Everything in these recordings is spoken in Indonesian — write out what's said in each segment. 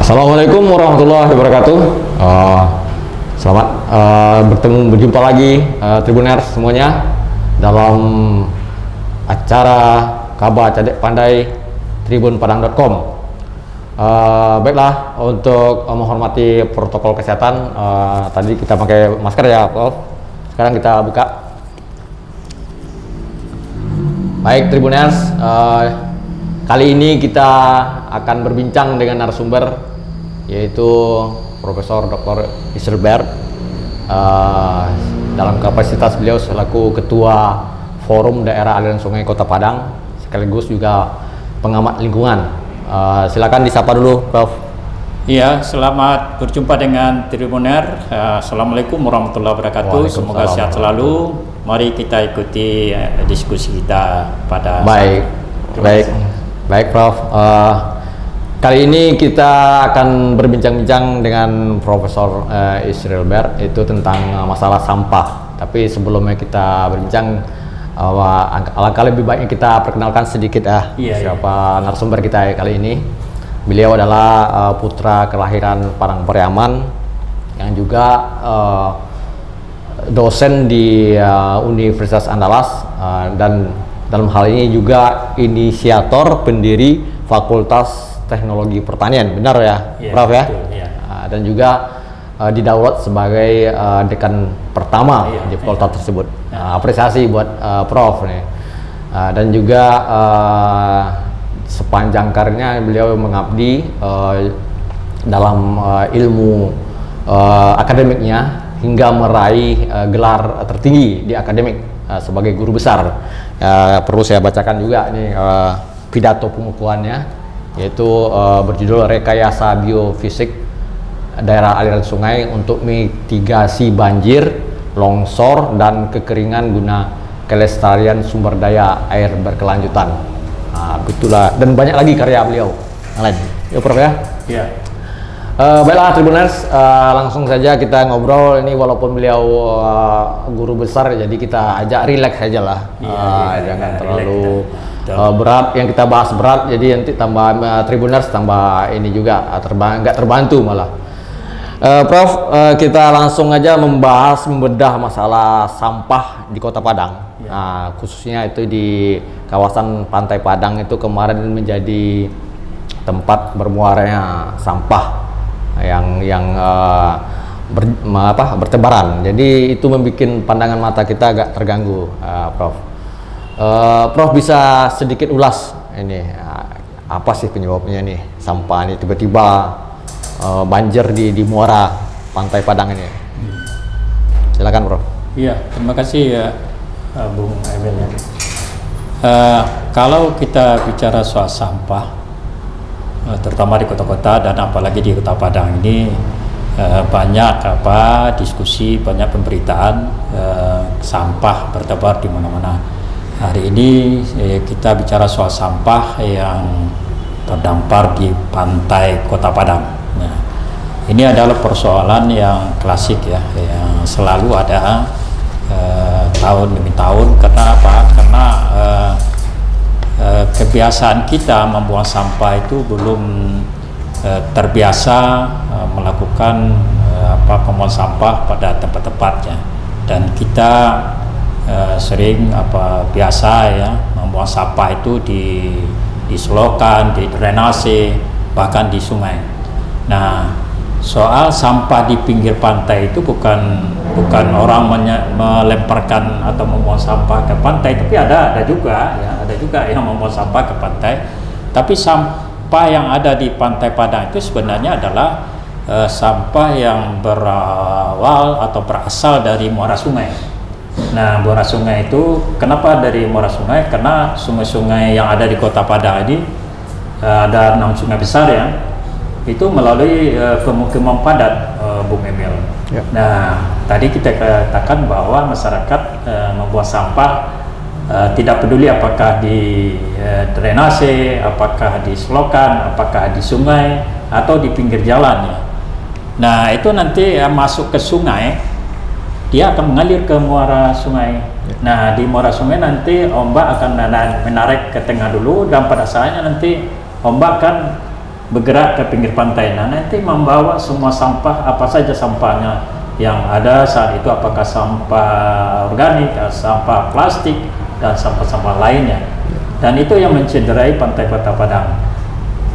Assalamualaikum warahmatullahi wabarakatuh. Selamat berjumpa lagi Tribuners semuanya dalam acara Kabar Cerdik Pandai tribunpadang.com. Baiklah, untuk menghormati protokol kesehatan, tadi kita pakai masker ya, Prof. Sekarang kita buka. Baik Tribuners, kali ini kita akan berbincang dengan narasumber yaitu Profesor Dr. Israel Baird, dalam kapasitas beliau selaku Ketua Forum Daerah Aliran Sungai Kota Padang sekaligus juga pengamat lingkungan. Silakan disapa dulu, Prof. Iya, selamat berjumpa dengan Tribuner. Assalamualaikum warahmatullahi wabarakatuh. Semoga sehat selalu. Mari kita ikuti diskusi kita pada baik, Prof. Kali ini kita akan berbincang-bincang dengan Profesor Israel Baird itu tentang masalah sampah. Tapi sebelumnya kita berbincang, alangkah lebih baiknya kita perkenalkan sedikit siapa narasumber kita kali ini. Beliau adalah putra kelahiran Padang Pariaman yang juga dosen di Universitas Andalas, dan dalam hal ini juga inisiator pendiri Fakultas Teknologi Pertanian, benar ya, Prof ya? Betul, ya. Dan juga didaulat sebagai dekan pertama di fakultas tersebut. Apresiasi buat Prof nih. Dan juga sepanjang karirnya beliau mengabdi dalam ilmu akademiknya hingga meraih gelar tertinggi di akademik sebagai guru besar. Perlu saya bacakan juga nih pidato pengukuhannya, yaitu berjudul Rekayasa Biofisik Daerah Aliran Sungai untuk Mitigasi Banjir, Longsor, dan Kekeringan guna Kelestarian Sumber Daya Air Berkelanjutan. Begitulah, dan banyak lagi karya beliau yang lain. Ya, Prof ya? Iya. Baiklah Tribuners, langsung saja kita ngobrol. Ini walaupun beliau guru besar, jadi kita ajak rileks saja lah. Jangan terlalu berat, yang kita bahas berat, jadi nanti tambah Tribuners tambah ini juga nggak terbantu malah. Prof, kita langsung aja membedah masalah sampah di Kota Padang. Khususnya itu di kawasan Pantai Padang itu kemarin menjadi tempat bermuaranya sampah yang bertebaran. Jadi itu membuat pandangan mata kita agak terganggu, Prof. Prof bisa sedikit ulas ini apa sih penyebabnya nih sampah ini tiba-tiba banjir di muara Pantai Padang ini? Silakan, Prof. Iya, terima kasih ya, Bung Emil. Kalau kita bicara soal sampah, terutama di kota-kota dan apalagi di Kota Padang ini, banyak diskusi, banyak pemberitaan, sampah bertebar di mana-mana. Hari ini kita bicara soal sampah yang terdampar di pantai Kota Padang. Nah, ini adalah persoalan yang klasik ya, yang selalu ada tahun demi tahun. Karena apa? Karena kebiasaan kita membuang sampah itu belum terbiasa melakukan pembuangan sampah pada tempat-tempatnya, dan kita sering biasa ya membuang sampah itu di selokan, di drainase, bahkan di sungai. Nah, soal sampah di pinggir pantai itu bukan orang melemparkan atau membuang sampah ke pantai, tapi ada juga yang membuang sampah ke pantai. Tapi sampah yang ada di Pantai Padang itu sebenarnya adalah sampah yang berawal atau berasal dari muara sungai. Nah, muara sungai itu kenapa dari muara sungai? Karena sungai-sungai yang ada di Kota Padang ini ada 6 sungai besar ya, itu melalui pemukiman padat, Bung Emil. Ya. Nah, tadi kita katakan bahwa masyarakat membuang sampah tidak peduli apakah di drainase, apakah di selokan, apakah di sungai atau di pinggir jalan ya. Nah, itu nanti masuk ke sungai, dia akan mengalir ke muara sungai. Nah, di muara sungai nanti ombak akan menarik ke tengah dulu, dan pada saatnya nanti ombak akan bergerak ke pinggir pantai. Nah, nanti membawa semua sampah, apa saja sampahnya yang ada saat itu, apakah sampah organik, sampah plastik, dan sampah-sampah lainnya. Dan itu yang mencederai pantai Kota Padang.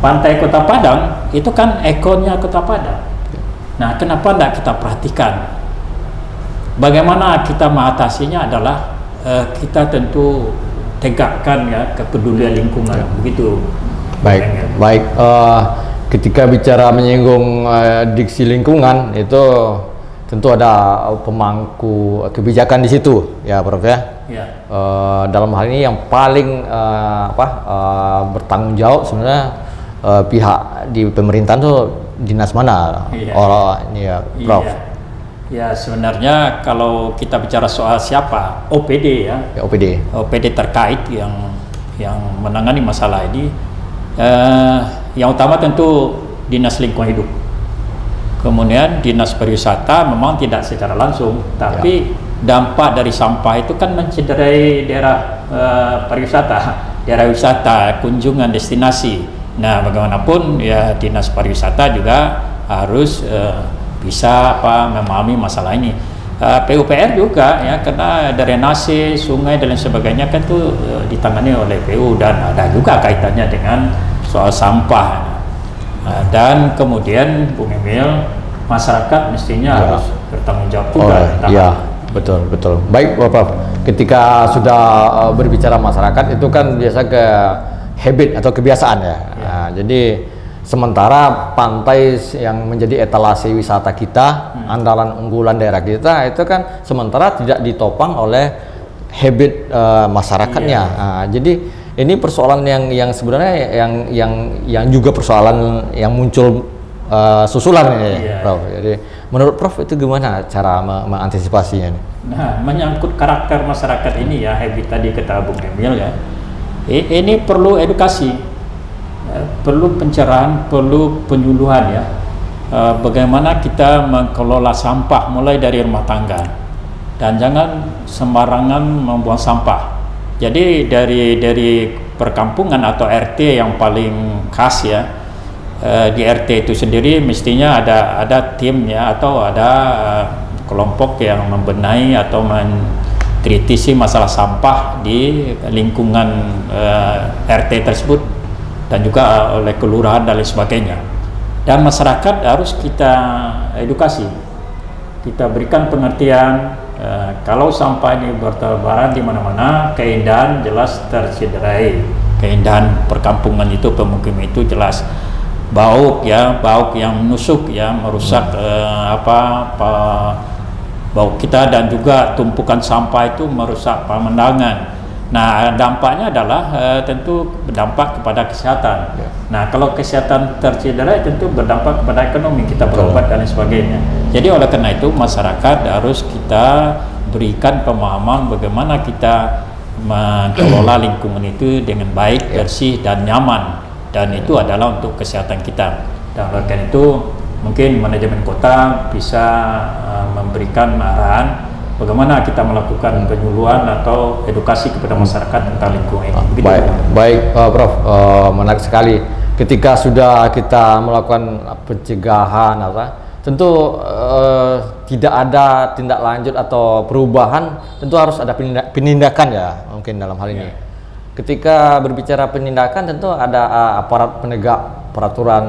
Pantai Kota Padang itu kan ekornya Kota Padang. Nah, kenapa tidak kita perhatikan? Bagaimana kita mengatasinya adalah kita tentu tegakkan ya kepedulian lingkungan, begitu. Baik. Ketika bicara menyinggung diksi lingkungan itu tentu ada pemangku kebijakan di situ, ya, Prof ya. Ya. Dalam hal ini yang paling bertanggung jawab sebenarnya pihak di pemerintahan tuh dinas mana? Iya. Ini ya, Prof. Iya. Ya, sebenarnya kalau kita bicara soal siapa, OPD ya. Ya, OPD terkait yang menangani masalah ini, yang utama tentu Dinas Lingkungan Hidup. Kemudian Dinas Pariwisata memang tidak secara langsung, tapi dampak dari sampah itu kan mencederai daerah pariwisata, daerah wisata, kunjungan destinasi. Nah, bagaimanapun ya Dinas Pariwisata juga harus bisa memahami masalah ini. PUPR juga ya, karena drainase, sungai dan lain sebagainya kan itu ditangani oleh PU, dan ada juga kaitannya dengan soal sampah. Dan kemudian Bung Emil, masyarakat mestinya harus bertanggung jawab juga. Iya, betul. Baik, Prof. Ketika sudah berbicara masyarakat itu kan biasa ke habit atau kebiasaan ya. Nah, jadi sementara pantai yang menjadi etalase wisata kita, andalan unggulan daerah kita itu kan sementara tidak ditopang oleh habit masyarakatnya. Nah, jadi ini persoalan yang sebenarnya yang juga persoalan yang muncul susulan ini, Prof. Jadi menurut Prof itu gimana cara mengantisipasinya? Nah, menyangkut karakter masyarakat ini ya, habit tadi kata Bung Emil ya, ini perlu edukasi. Perlu pencerahan, perlu penyuluhan ya. Bagaimana kita mengelola sampah mulai dari rumah tangga, dan jangan sembarangan membuang sampah. Jadi dari perkampungan atau RT yang paling khas ya, di RT itu sendiri mestinya ada tim ya, atau ada kelompok yang membenahi atau mengkritisi masalah sampah di lingkungan RT tersebut, dan juga oleh kelurahan dan lain sebagainya. Dan masyarakat harus kita edukasi, kita berikan pengertian, kalau sampah ini bertebaran di mana-mana, keindahan jelas tercederai. Keindahan perkampungan itu, pemukiman itu jelas bau yang menusuk ya, merusak bau kita, dan juga tumpukan sampah itu merusak pemandangan. Nah, dampaknya adalah tentu berdampak kepada kesehatan. Nah, kalau kesehatan tercederai tentu berdampak kepada ekonomi, kita berobat dan lain sebagainya. Jadi oleh karena itu masyarakat harus kita berikan pemahaman bagaimana kita mengelola lingkungan itu dengan baik, bersih dan nyaman, dan itu adalah untuk kesehatan kita. Dan oleh karena itu mungkin manajemen kota bisa memberikan arahan bagaimana kita melakukan penyuluhan atau edukasi kepada masyarakat tentang lingkungan ini. Baik, Prof. Menarik sekali. Ketika sudah kita melakukan pencegahan, tentu tidak ada tindak lanjut atau perubahan, tentu harus ada penindakan ya, mungkin dalam hal ini. Ketika berbicara penindakan, tentu ada aparat penegak peraturan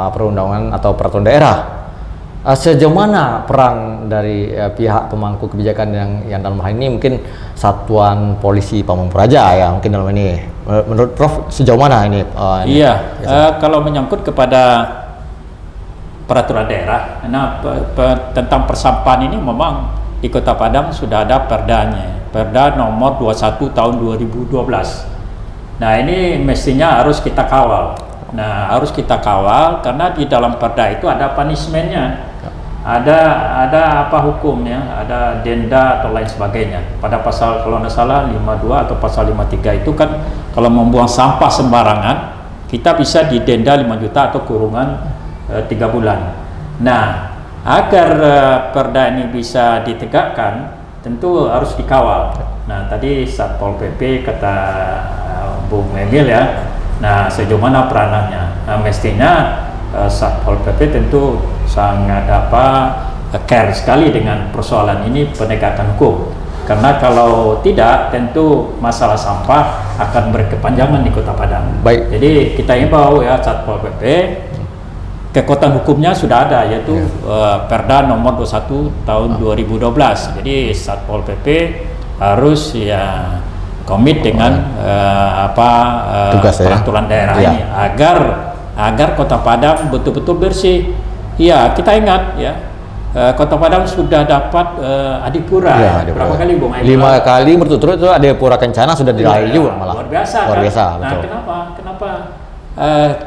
perundangan atau peraturan daerah. Sejauh mana peran dari pihak pemangku kebijakan yang dalam hal ini mungkin Satuan Polisi Pamung Praja ya, mungkin dalam ini, menurut Prof sejauh mana ini? Kalau menyangkut kepada peraturan daerah, tentang persampahan ini memang di Kota Padang sudah ada perdanya, Perda nomor 21 tahun 2012. Nah, ini mestinya harus kita kawal. Karena di dalam perda itu ada punishment-nya. Ada hukumnya, ada denda atau lain sebagainya. Pada pasal kalau tidak salah 52 atau pasal 53 itu kan kalau membuang sampah sembarangan kita bisa didenda 5 juta atau kurungan 3 bulan. Nah, agar perda ini bisa ditegakkan tentu harus dikawal. Nah, tadi Satpol PP kata Bung Emil ya, Nah, sejauh mana peranannya? Nah, mestinya Satpol PP tentu sangat care sekali dengan persoalan ini, penegakan hukum. Karena kalau tidak, tentu masalah sampah akan berkepanjangan di Kota Padang. Baik. Jadi kita imbau ya Satpol PP, kekuatan hukumnya sudah ada, yaitu Perda nomor 21 tahun 2012. Jadi Satpol PP harus ya komit dengan peraturan daerah ini agar Kota Padang betul-betul bersih. Iya, kita ingat ya. Kota Padang sudah dapat Adipura berapa kali Bung? 5 kali berturut-turut itu Adipura Kencana sudah diraih juga malah. Luar biasa. Luar biasa, kan? betul. Nah, kenapa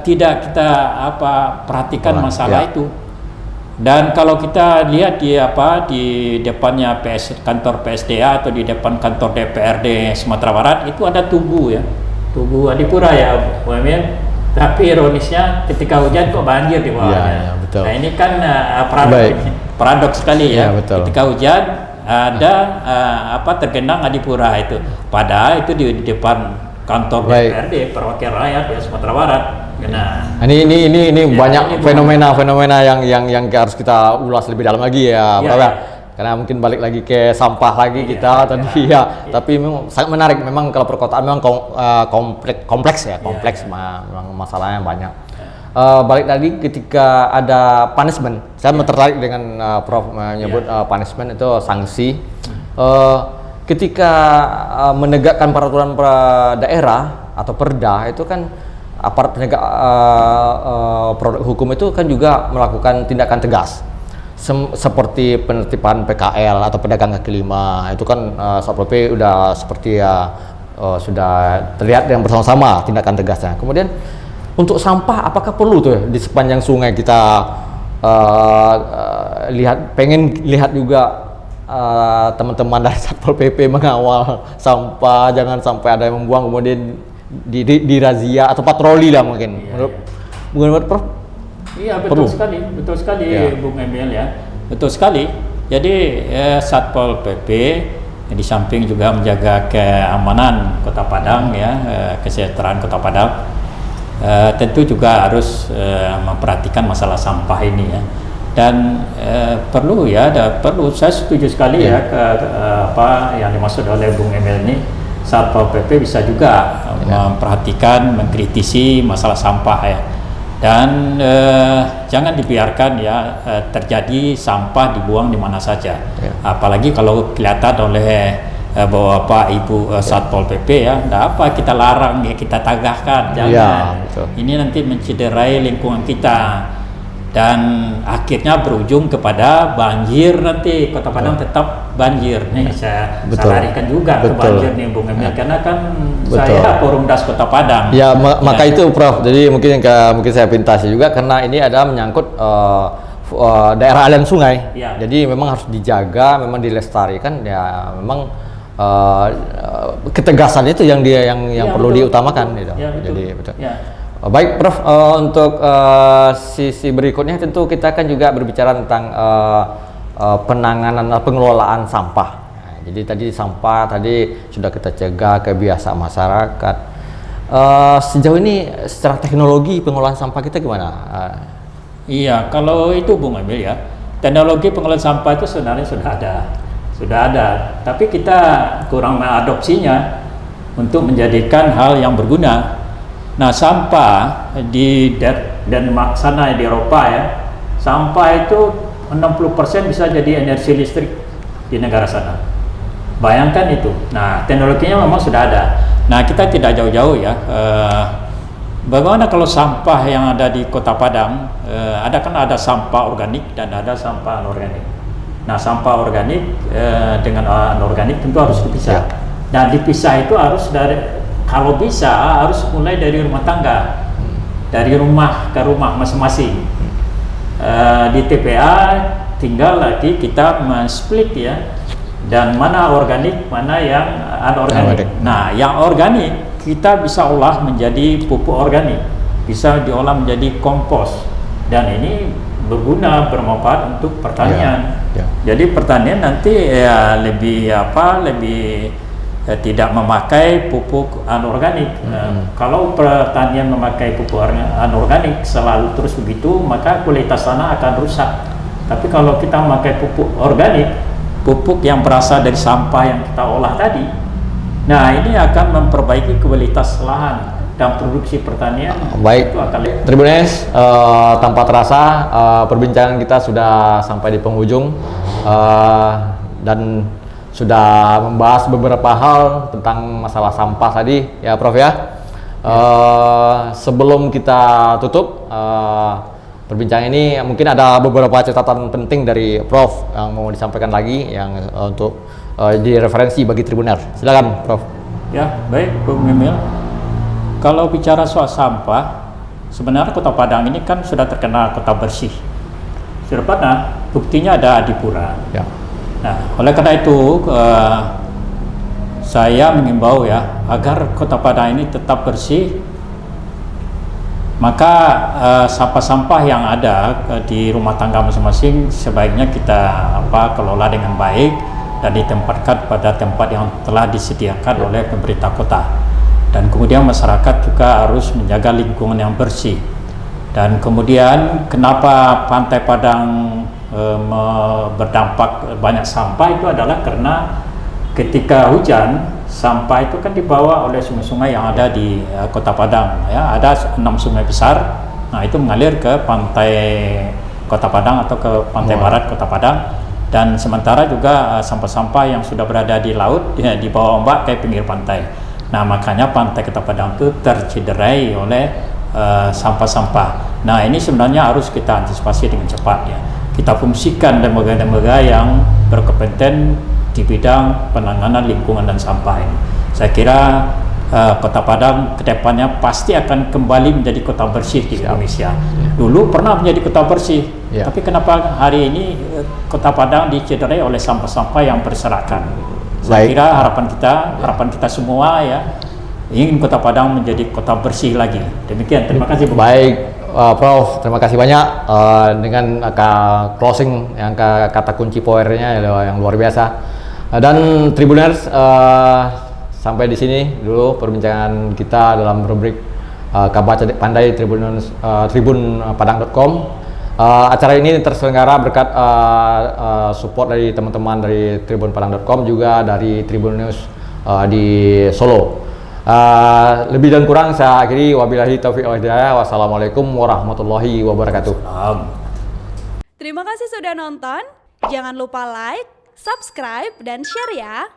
tidak kita perhatikan masalah itu? Dan kalau kita lihat di depannya kantor PSDA atau di depan kantor DPRD Sumatera Barat itu ada tugu Adipura ya, Bung Emil. Tapi ironisnya ketika hujan kok banjir di bawahnya. Betul. Nah ini kan paradoks sekali ya. Betul. Ketika hujan ada tergenang Adipura itu. Padahal itu di depan kantor DPRD perwakilan rakyat ya Sumatera Barat. Nah, ini banyak fenomena yang harus kita ulas lebih dalam lagi ya, karena mungkin balik lagi ke sampah lagi tapi memang sangat menarik. Memang kalau perkotaan memang kompleks memang masalahnya banyak. Balik lagi ketika ada punishment, saya tertarik dengan Prof menyebut punishment itu sanksi. Ketika menegakkan peraturan daerah atau perda itu kan aparat penegak produk hukum itu kan juga melakukan tindakan tegas. Seperti penertiban PKL atau pedagang kaki lima itu kan Satpol PP udah seperti sudah terlihat yang bersama-sama tindakan tegasnya. Kemudian untuk sampah apakah perlu tuh di sepanjang sungai kita pengen lihat juga teman-teman dari Satpol PP mengawal sampah, jangan sampai ada yang membuang kemudian di razia atau patroli lah mungkin. Menurut Prof? Iya, betul sekali Bung Emil ya. Betul sekali. Jadi Satpol PP di samping juga menjaga keamanan Kota Padang kesejahteraan Kota Padang, tentu juga harus memperhatikan masalah sampah ini ya. Dan perlu saya setuju sekali apa yang dimaksud oleh Bung Emil ini. Satpol PP bisa juga memperhatikan, mengkritisi masalah sampah ya. Dan jangan dibiarkan terjadi sampah dibuang di mana saja. Apalagi kalau kelihatan oleh Bapak Ibu Satpol PP enggak kita larang kita tagahkan, jangan. Ini nanti mencederai lingkungan kita. Dan akhirnya berujung kepada banjir nanti. Kota Padang tetap banjir nih. Saya larikan juga ke banjir nih Bung Emil, karena kan saya Porumdas Kota Padang. Maka itu Prof. Jadi mungkin saya pintasi juga karena ini ada menyangkut daerah aliran sungai. Jadi memang harus dijaga, memang dilestarikan ya, memang ketegasan itu yang perlu diutamakan gitu. Jadi betul. Baik Prof, untuk sisi berikutnya tentu kita akan juga berbicara tentang penanganan pengelolaan sampah. Nah, jadi tadi sampah sudah kita cegah, kebiasaan masyarakat. Sejauh ini secara teknologi pengelolaan sampah kita gimana? Iya, kalau itu Bung Emil ya, teknologi pengelolaan sampah itu sebenarnya sudah ada, tapi kita kurang mengadopsinya untuk menjadikan hal yang berguna. Nah, sampah di Denmark sana di Eropa sampah itu 60% bisa jadi energi listrik di negara sana. Bayangkan itu. Nah, teknologinya memang sudah ada. Nah, kita tidak jauh-jauh bagaimana kalau sampah yang ada di Kota Padang, ada sampah organik dan ada sampah anorganik. Nah, sampah organik dengan anorganik tentu harus dipisah. Dan dipisah itu harus kalau bisa harus mulai dari rumah tangga, dari rumah ke rumah masing-masing. Di TPA tinggal lagi kita men-split dan mana organik, mana yang anorganik. Nah, yang organik kita bisa olah menjadi pupuk organik, bisa diolah menjadi kompos, dan ini berguna, bermanfaat untuk pertanian. Jadi pertanian nanti lebih tidak memakai pupuk anorganik. Kalau pertanian memakai pupuk anorganik selalu terus begitu, maka kualitas tanah akan rusak. Tapi kalau kita memakai pupuk organik, pupuk yang berasal dari sampah yang kita olah tadi, nah ini akan memperbaiki kualitas lahan dan produksi pertanian. Baik, itu akan Tribuners, tanpa terasa perbincangan kita sudah sampai di penghujung dan sudah membahas beberapa hal tentang masalah sampah tadi ya Prof ya. Sebelum kita tutup perbincangan ini, mungkin ada beberapa catatan penting dari Prof yang mau disampaikan lagi yang untuk jadi referensi bagi Tribuner. Silakan Prof. Ya, baik Bung Emil. Kalau bicara soal sampah, sebenarnya Kota Padang ini kan sudah terkenal kota bersih. Sudah pernah, buktinya ada Adipura. Ya. Nah, oleh karena itu saya mengimbau ya agar Kota Padang ini tetap bersih. Maka sampah-sampah yang ada di rumah tangga masing-masing sebaiknya kita kelola dengan baik dan ditempatkan pada tempat yang telah disediakan oleh pemerintah kota. Dan kemudian masyarakat juga harus menjaga lingkungan yang bersih. Dan kemudian kenapa Pantai Padang berdampak banyak sampah itu adalah karena ketika hujan sampah itu kan dibawa oleh sungai-sungai yang ada di Kota Padang ya, ada 6 sungai besar. Nah, itu mengalir ke pantai Kota Padang atau ke pantai barat Kota Padang, dan sementara juga sampah-sampah yang sudah berada di laut ya, dibawa ombak ke pinggir pantai. Nah, makanya pantai Kota Padang itu tercederai oleh sampah-sampah. Nah, ini sebenarnya harus kita antisipasi dengan cepat ya. Kita fungsikan lembaga-lembaga yang berkompeten di bidang penanganan lingkungan dan sampah ini. Saya kira Kota Padang kedepannya pasti akan kembali menjadi kota bersih di Indonesia. Dulu pernah menjadi kota bersih, tapi kenapa hari ini Kota Padang dicederai oleh sampah-sampah yang berserakan? Saya kira harapan kita semua ya ingin Kota Padang menjadi kota bersih lagi. Demikian, terima kasih. Baik. Prof, terima kasih banyak dengan closing yang kata kunci powernya yang luar biasa. Dan Tribuners, sampai di sini dulu perbincangan kita dalam rubrik Kabaca Pandai tribunpadang.com. Acara ini terselenggara berkat support dari teman-teman dari tribunpadang.com, juga dari Tribunnews di Solo. Lebih dan kurang saya akhiri, wabillahi taufiq wal hidayah. Wassalamualaikum warahmatullahi wabarakatuh. Terima kasih sudah nonton. Jangan lupa like, subscribe, dan share ya.